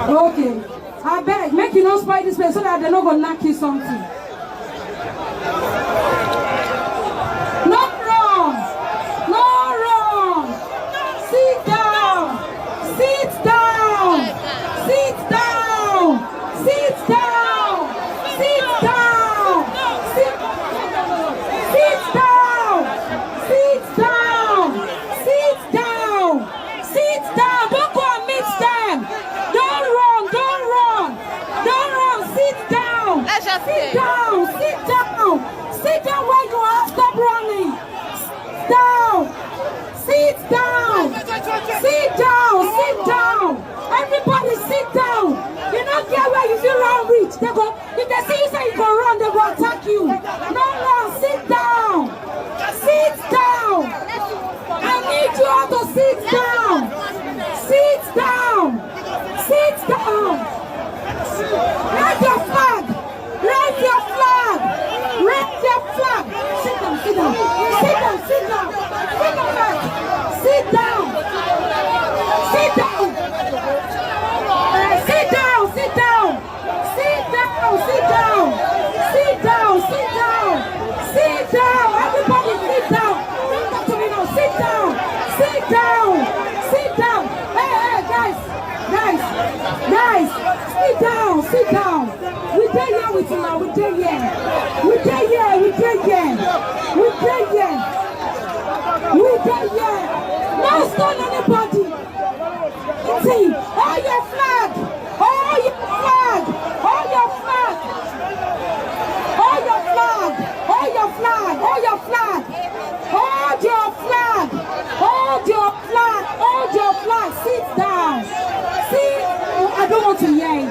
Okay. I beg, make you not spoil this place so that they're not gonna knock you something. Not wrong. Not wrong. Sit down. Sit down. Sit down. Sit down. Sit down. Sit down. Sit down. Sit down. Sit down. Don't go and meet them. Don't run. Don't run. Don't run. Sit down. Sit down. Sit down. Sit down where you are. Stop running. Down. Sit down. Sit down. Sit down. Everybody sit down. You don't care where you feel run reach. They go. If they see you say you go run, they will attack you. No run. Sit down. Sit down. I need you all to sit down. Sit down. Sit down. Raise your flag. Raise your flag. Raise your flag. Sit down. Sit down. Sit down. Sit down. Sit down. Sit down. Sit down. Sit down. Sit down. Sit down. Sit down. Sit down. Sit down. Sit down. Everybody sit down. Don't talk to me now. Sit down. Sit down. Sit down. Hey, guys. Guys. Sit down. Sit down. We dey here with you now. We dey here. We dey here. We dey here. We dey here. We dey here. No stone anybody. See, all your flag. All your flag. All your flag. All your flag. All your flag. All your flag. Hold your flag. Hold your flag. Hold your flag. Sit down. See, I don't want to hear it.